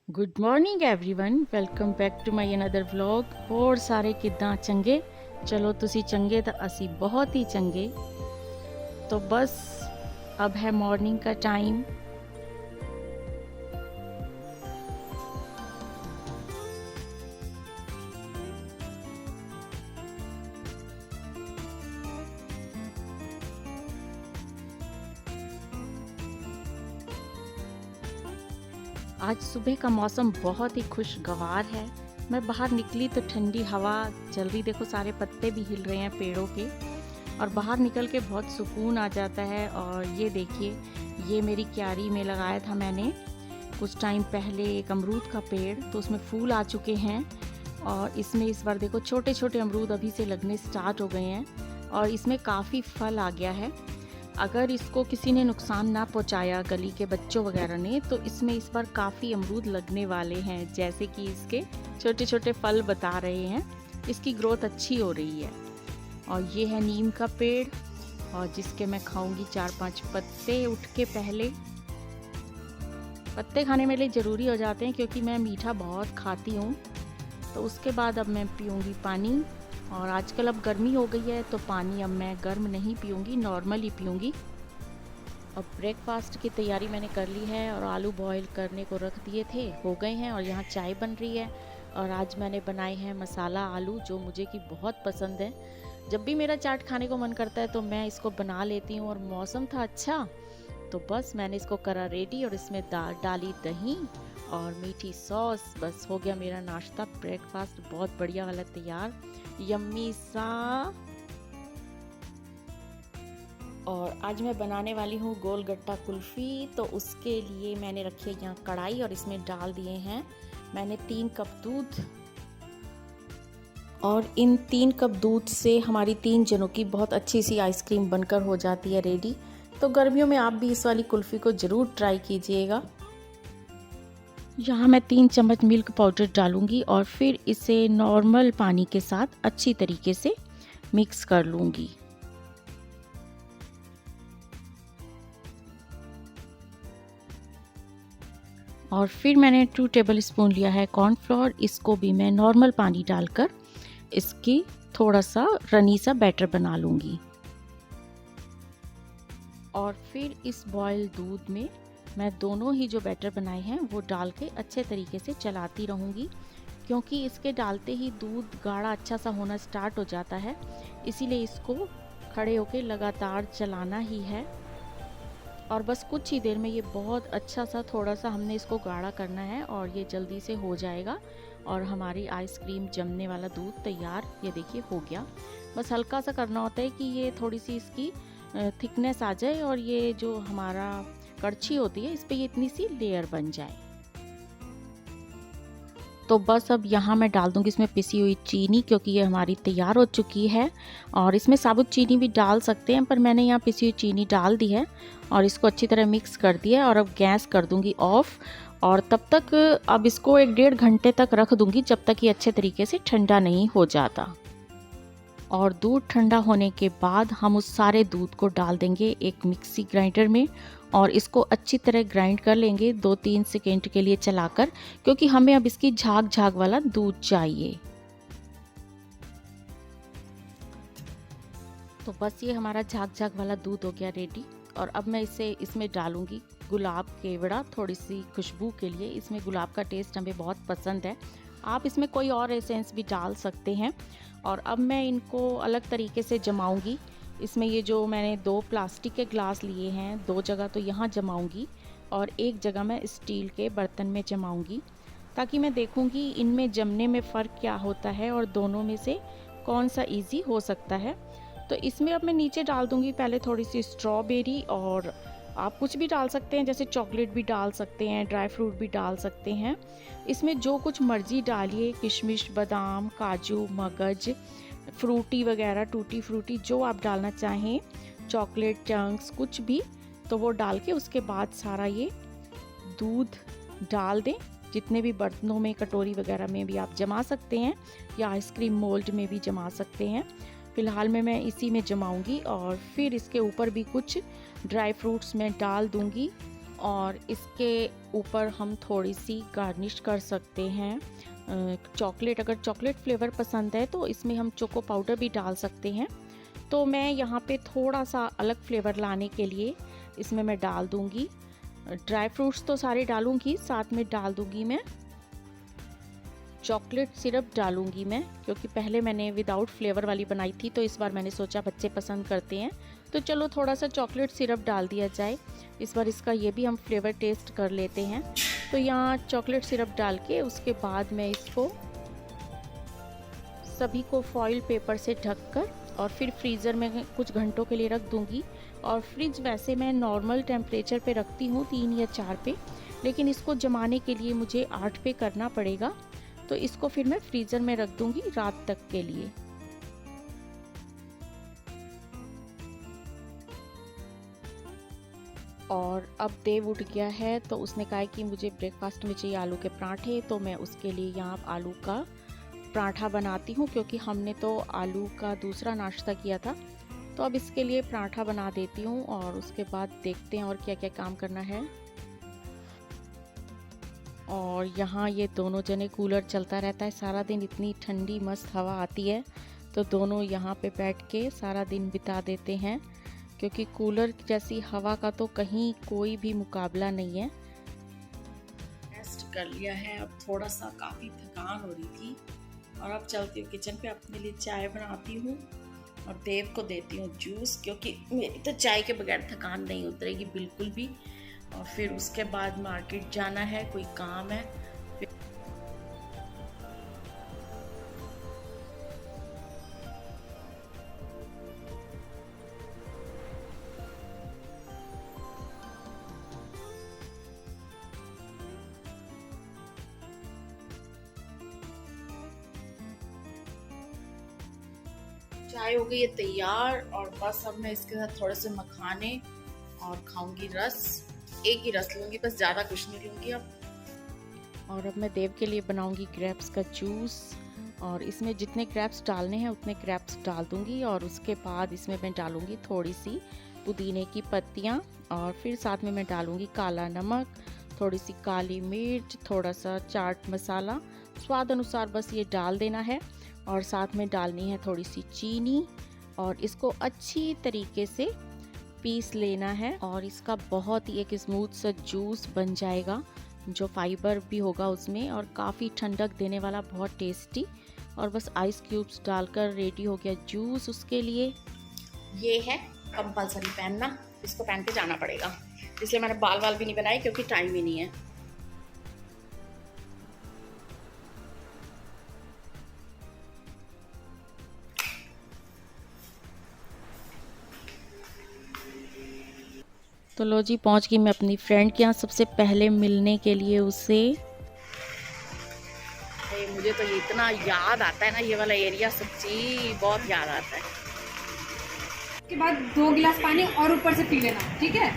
Good morning everyone welcome back to my another vlog. ਹੋਰ ਸਾਰੇ ਕਿੱਦਾਂ? ਚੰਗੇ? ਚਲੋ ਤੁਸੀਂ ਚੰਗੇ ਤਾਂ ਅਸੀਂ बहुत ही चंगे। तो बस अब है मॉर्निंग का टाइम। आज सुबह का मौसम बहुत ही खुशगवार है। मैं बाहर निकली तो ठंडी हवा चल रही, देखो सारे पत्ते भी हिल रहे हैं पेड़ों के, और बाहर निकल के बहुत सुकून आ जाता है। और ये देखिए, ये मेरी क्यारी में लगाया था मैंने कुछ टाइम पहले एक अमरूद का पेड़, तो उसमें फूल आ चुके हैं। और इसमें इस बार देखो छोटे छोटे अमरूद अभी से लगने स्टार्ट हो गए हैं और इसमें काफ़ी फल आ गया है। अगर इसको किसी ने नुकसान ना पहुंचाया, गली के बच्चों वगैरह ने, तो इसमें इस बार काफ़ी अमरूद लगने वाले हैं। जैसे कि इसके छोटे छोटे फल बता रहे हैं, इसकी ग्रोथ अच्छी हो रही है। और ये है नीम का पेड़, और जिसके मैं खाऊंगी 4-5 पत्ते उठ के पहले। पत्ते खाने मेरे लिए ज़रूरी हो जाते हैं क्योंकि मैं मीठा बहुत खाती हूँ। तो उसके बाद अब मैं पीऊँगी पानी। और आजकल अब गर्मी हो गई है तो पानी अब मैं गर्म नहीं पीऊँगी, नॉर्मल ही पीऊँगी। अब ब्रेकफास्ट की तैयारी मैंने कर ली है और आलू बॉईल करने को रख दिए थे, हो गए हैं। और यहाँ चाय बन रही है। और आज मैंने बनाए हैं मसाला आलू, जो मुझे कि बहुत पसंद है। जब भी मेरा चाट खाने को मन करता है तो मैं इसको बना लेती हूँ। और मौसम था अच्छा तो बस मैंने इसको करा रेडी, और इसमें डाली दही और मीठी सॉस। बस हो गया मेरा नाश्ता, ब्रेकफास्ट बहुत बढ़िया वाला तैयार, यम्मी सा। और आज मैं बनाने वाली हूँ गोलगट्टा कुल्फ़ी। तो उसके लिए मैंने रखी है यहाँ कढ़ाई, और इसमें डाल दिए हैं मैंने 3 कप दूध। और इन 3 कप दूध से हमारी 3 जनों की बहुत अच्छी सी आइसक्रीम बनकर हो जाती है रेडी। तो गर्मियों में आप भी इस वाली कुल्फ़ी को ज़रूर ट्राई कीजिएगा। यहाँ मैं 3 चम्मच मिल्क पाउडर डालूंगी और फिर इसे नॉर्मल पानी के साथ अच्छी तरीके से मिक्स कर लूँगी। और फिर मैंने 2 टेबल स्पून लिया है कॉर्नफ्लोर। इसको भी मैं नॉर्मल पानी डालकर इसकी थोड़ा सा रनी सा बैटर बना लूँगी। और फिर इस बॉयल दूध में मैं दोनों ही जो बैटर बनाए हैं वो डाल के अच्छे तरीके से चलाती रहूँगी, क्योंकि इसके डालते ही दूध गाढ़ा अच्छा सा होना स्टार्ट हो जाता है। इसीलिए इसको खड़े होके लगातार चलाना ही है। और बस कुछ ही देर में ये बहुत अच्छा सा, थोड़ा सा हमने इसको गाढ़ा करना है और ये जल्दी से हो जाएगा। और हमारी आइसक्रीम जमने वाला दूध तैयार, ये देखिए हो गया। बस हल्का सा करना होता है कि ये थोड़ी सी इसकी थिकनेस आ जाए, और ये जो हमारा कड़छी होती है इस पे ये इतनी सी लेयर बन जाए। तो बस अब यहाँ मैं डाल दूँगी इसमें पिसी हुई चीनी, क्योंकि ये हमारी तैयार हो चुकी है। और इसमें साबुत चीनी भी डाल सकते हैं, पर मैंने यहाँ पिसी हुई चीनी डाल दी है और इसको अच्छी तरह मिक्स कर दिया है। और अब गैस कर दूँगी ऑफ़, और तब तक अब इसको 1-1.5 घंटे तक रख दूँगी, जब तक ये अच्छे तरीके से ठंडा नहीं हो जाता। और दूध ठंडा होने के बाद हम उस सारे दूध को डाल देंगे एक मिक्सी ग्राइंडर में, और इसको अच्छी तरह ग्राइंड कर लेंगे 2-3 सेकेंड के लिए चलाकर, क्योंकि हमें अब इसकी झाग झाग वाला दूध चाहिए। तो बस ये हमारा झाग झाग वाला दूध हो गया रेडी। और अब मैं इसमें डालूंगी गुलाब केवड़ा, थोड़ी सी खुशबू के लिए। इसमें गुलाब का टेस्ट हमें बहुत पसंद है। आप इसमें कोई और एसेंस भी डाल सकते हैं। और अब मैं इनको अलग तरीके से जमाऊंगी। इसमें ये जो मैंने 2 प्लास्टिक के ग्लास लिए हैं, 2 जगह तो यहाँ जमाऊंगी और एक जगह मैं स्टील के बर्तन में जमाऊंगी, ताकि मैं देखूंगी इनमें जमने में फ़र्क क्या होता है और दोनों में से कौन सा इजी हो सकता है। तो इसमें अब मैं नीचे डाल दूंगी पहले थोड़ी सी स्ट्रॉबेरी, और आप कुछ भी डाल सकते हैं, जैसे चॉकलेट भी डाल सकते हैं, ड्राई फ्रूट भी डाल सकते हैं। इसमें जो कुछ मर्जी डालिए, किशमिश, बादाम, काजू, मगज, फ्रूटी वगैरह, टूटी फ्रूटी, जो आप डालना चाहें, चॉकलेट चंक्स, कुछ भी, तो वो डाल के उसके बाद सारा ये दूध डाल दें। जितने भी बर्तनों में, कटोरी वगैरह में भी आप जमा सकते हैं, या आइसक्रीम मोल्ड में भी जमा सकते हैं। फ़िलहाल मैं इसी में जमाऊंगी। और फिर इसके ऊपर भी कुछ ड्राई फ्रूट्स मैं डाल दूंगी। और इसके ऊपर हम थोड़ी सी गार्निश कर सकते हैं चॉकलेट। अगर चॉकलेट फ्लेवर पसंद है तो इसमें हम चोको पाउडर भी डाल सकते हैं। तो मैं यहाँ पे थोड़ा सा अलग फ्लेवर लाने के लिए इसमें मैं डाल दूँगी ड्राई फ्रूट्स, तो सारे डालूँगी, साथ में डाल दूँगी मैं चॉकलेट सिरप डालूँगी मैं, क्योंकि पहले मैंने विदाउट फ्लेवर वाली बनाई थी तो इस बार मैंने सोचा बच्चे पसंद करते हैं तो चलो थोड़ा सा चॉकलेट सिरप डाल दिया जाए। इस बार इसका ये भी हम फ्लेवर टेस्ट कर लेते हैं। तो यहाँ चॉकलेट सिरप डाल के उसके बाद मैं इसको सभी को फॉइल पेपर से ढककर और फिर फ्रीज़र में कुछ घंटों के लिए रख दूँगी। और फ्रिज वैसे मैं नॉर्मल टेम्परेचर पे रखती हूँ 3 या 4 पे, लेकिन इसको जमाने के लिए मुझे 8 पे करना पड़ेगा। तो इसको फिर मैं फ्रीज़र में रख दूँगी रात तक के लिए। और अब देव उठ गया है तो उसने कहा कि मुझे ब्रेकफास्ट में चाहिए आलू के पराठे, तो मैं उसके लिए यहाँ आलू का पराठा बनाती हूँ, क्योंकि हमने तो आलू का दूसरा नाश्ता किया था। तो अब इसके लिए पराठा बना देती हूँ और उसके बाद देखते हैं और क्या क्या काम करना है। और यहाँ ये दोनों जने कूलर चलता रहता है सारा दिन, इतनी ठंडी मस्त हवा आती है तो दोनों यहाँ पे बैठ के सारा दिन बिता देते हैं, क्योंकि कूलर जैसी हवा का तो कहीं कोई भी मुकाबला नहीं है। रेस्ट कर लिया है, अब थोड़ा सा काफ़ी थकान हो रही थी और अब चलती हूँ किचन पे, अपने लिए चाय बनाती हूँ और देव को देती हूँ जूस, क्योंकि मेरी तो चाय के बगैर थकान नहीं उतरेगी बिल्कुल भी। और फिर उसके बाद मार्केट जाना है, कोई काम है। चाय हो गई है तैयार और बस अब मैं इसके साथ थोड़े से मखाने और खाऊंगी रस। एक ही रस लूँगी बस, ज़्यादा कुछ नहीं लूँगी अब। और अब मैं देव के लिए बनाऊँगी ग्रेप्स का जूस, और इसमें जितने ग्रेप्स डालने हैं उतने ग्रेप्स डाल दूँगी। और उसके बाद इसमें मैं डालूँगी थोड़ी सी पुदीने की पत्तियाँ, और फिर साथ में मैं डालूँगी काला नमक, थोड़ी सी काली मिर्च, थोड़ा सा चाट मसाला, स्वाद अनुसार बस ये डाल देना है। और साथ में डालनी है थोड़ी सी चीनी, और इसको अच्छी तरीके से पीस लेना है। और इसका बहुत ही एक स्मूथ सा जूस बन जाएगा, जो फाइबर भी होगा उसमें और काफ़ी ठंडक देने वाला, बहुत टेस्टी। और बस आइस क्यूब्स डालकर रेडी हो गया जूस उसके लिए। ये है कंपलसरी पहनना, इसको पहन के जाना पड़ेगा, इसलिए मैंने बाल वाल भी नहीं बनाए क्योंकि टाइम ही नहीं है। तो लो जी, पहुंच गई मैं अपनी फ्रेंड के यहाँ सबसे पहले मिलने के लिए उससे। मुझे तो ये इतना याद आता है ना, ये वाला एरिया सच्ची बहुत याद आता है। के बाद 2 गिलास पानी और ऊपर से पी लेना, ठीक है।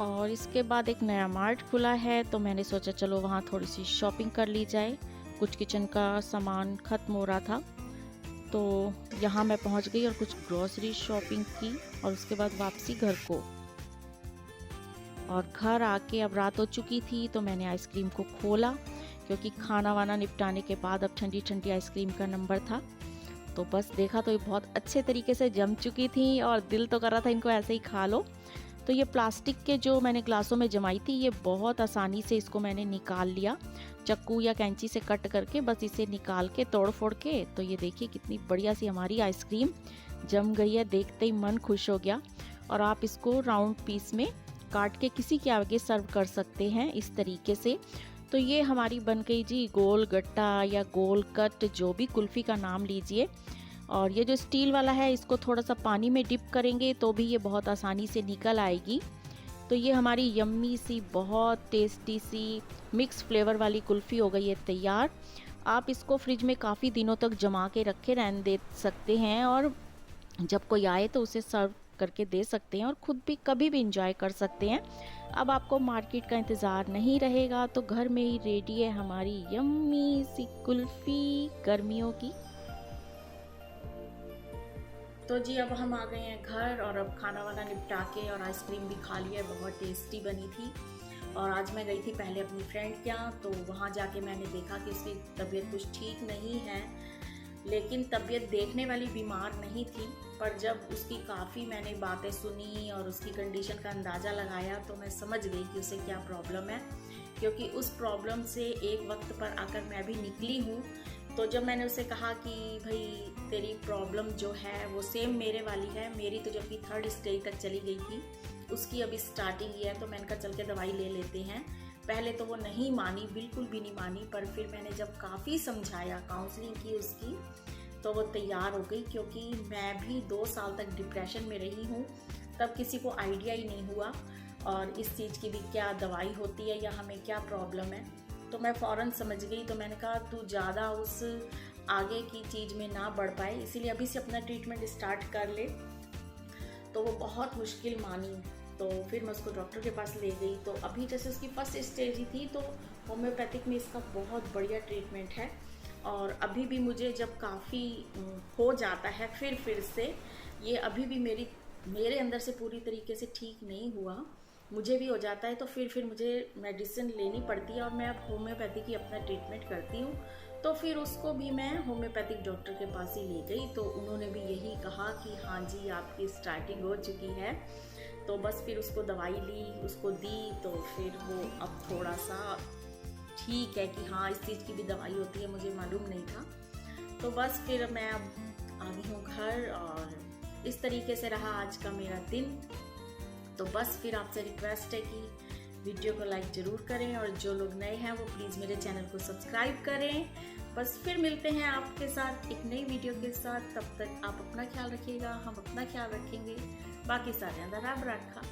और इसके बाद एक नया मार्ट खुला है तो मैंने सोचा चलो वहाँ थोड़ी सी शॉपिंग कर ली जाए। कुछ किचन का सामान ख़त्म हो रहा था तो यहाँ मैं पहुँच गई और कुछ ग्रोसरी शॉपिंग की, और उसके बाद वापसी घर को। और घर आके अब रात हो चुकी थी तो मैंने आइसक्रीम को खोला, क्योंकि खाना वाना निपटाने के बाद अब ठंडी ठंडी आइसक्रीम का नंबर था। तो बस देखा तो ये बहुत अच्छे तरीके से जम चुकी थी और दिल तो कर रहा था इनको ऐसे ही खा लो। तो ये प्लास्टिक के जो मैंने ग्लासों में जमाई थी, ये बहुत आसानी से इसको मैंने निकाल लिया, चक्कू या कैंची से कट करके बस इसे निकाल के तोड़ फोड़ के। तो ये देखिए कितनी बढ़िया सी हमारी आइसक्रीम जम गई है, देखते ही मन खुश हो गया। और आप इसको राउंड पीस में काट के किसी के आगे सर्व कर सकते हैं इस तरीके से। तो ये हमारी बन गई जी गोल गट्टा या गोल कट, जो भी कुल्फ़ी का नाम लीजिए। और ये जो स्टील वाला है इसको थोड़ा सा पानी में डिप करेंगे तो भी ये बहुत आसानी से निकल आएगी। तो ये हमारी यम्मी सी बहुत टेस्टी सी मिक्स फ्लेवर वाली कुल्फ़ी हो गई है तैयार। आप इसको फ्रिज में काफ़ी दिनों तक जमा के रखे रहने दे सकते हैं, और जब कोई आए तो उसे सर्व करके दे सकते हैं और ख़ुद भी कभी भी इंजॉय कर सकते हैं। अब आपको मार्केट का इंतज़ार नहीं रहेगा, तो घर में ही रेडी है हमारी यम्मी सी कुल्फ़ी गर्मियों की। तो जी अब हम आ गए हैं घर और अब खाना वाना निपटा के और आइसक्रीम भी खा लिया, बहुत टेस्टी बनी थी। और आज मैं गई थी पहले अपनी फ्रेंड के यहाँ, तो वहाँ जाके मैंने देखा कि उसकी तबीयत कुछ ठीक नहीं है, लेकिन तबीयत देखने वाली बीमार नहीं थी। पर जब उसकी काफ़ी मैंने बातें सुनी और उसकी कंडीशन का अंदाज़ा लगाया तो मैं समझ गई कि उसे क्या प्रॉब्लम है, क्योंकि उस प्रॉब्लम से एक वक्त पर आकर मैं भी निकली हूँ। तो जब मैंने उसे कहा कि भाई तेरी प्रॉब्लम जो है वो सेम मेरे वाली है, मेरी तो जबकि 3rd स्टेज तक चली गई थी, उसकी अभी स्टार्टिंग ही है, तो मैंने कहा चल के दवाई ले लेते हैं। पहले तो वो नहीं मानी, बिल्कुल भी नहीं मानी, पर फिर मैंने जब काफ़ी समझाया, काउंसलिंग की उसकी, तो वो तैयार हो गई। क्योंकि मैं भी 2 साल तक डिप्रेशन में रही हूँ, तब किसी को आइडिया ही नहीं हुआ और इस चीज़ की भी क्या दवाई होती है या हमें क्या प्रॉब्लम है। तो मैं फ़ौरन समझ गई, तो मैंने कहा तू ज़्यादा उस आगे की चीज़ में ना बढ़ पाए, इसीलिए अभी से अपना ट्रीटमेंट स्टार्ट कर ले। तो वो बहुत मुश्किल मानी, तो फिर मैं उसको डॉक्टर के पास ले गई। तो अभी जैसे उसकी 1st स्टेज ही थी, तो होम्योपैथिक में इसका बहुत बढ़िया ट्रीटमेंट है। और अभी भी मुझे जब काफ़ी हो जाता है फिर से, ये अभी भी मेरे अंदर से पूरी तरीके से ठीक नहीं हुआ, मुझे भी हो जाता है, तो फिर मुझे मेडिसिन लेनी पड़ती है और मैं अब होम्योपैथिक ही अपना ट्रीटमेंट करती हूँ। तो फिर उसको भी मैं होम्योपैथिक डॉक्टर के पास ही ले गई, तो उन्होंने भी यही कहा कि हाँ जी आपकी स्टार्टिंग हो चुकी है। तो बस फिर उसको दवाई ली, उसको दी, तो फिर वो अब थोड़ा सा ठीक है कि हाँ इस चीज़ की भी दवाई होती है, मुझे मालूम नहीं था। तो बस फिर मैं अब आ गई हूँ घर और इस तरीके से रहा आज का मेरा दिन। तो बस फिर आपसे रिक्वेस्ट है कि वीडियो को लाइक ज़रूर करें और जो लोग नए हैं वो प्लीज़ मेरे चैनल को सब्सक्राइब करें। बस फिर मिलते हैं आपके साथ एक नई वीडियो के साथ, तब तक आप अपना ख्याल रखिएगा, हम अपना ख्याल रखेंगे, बाकी सारे अंदर आप रखा।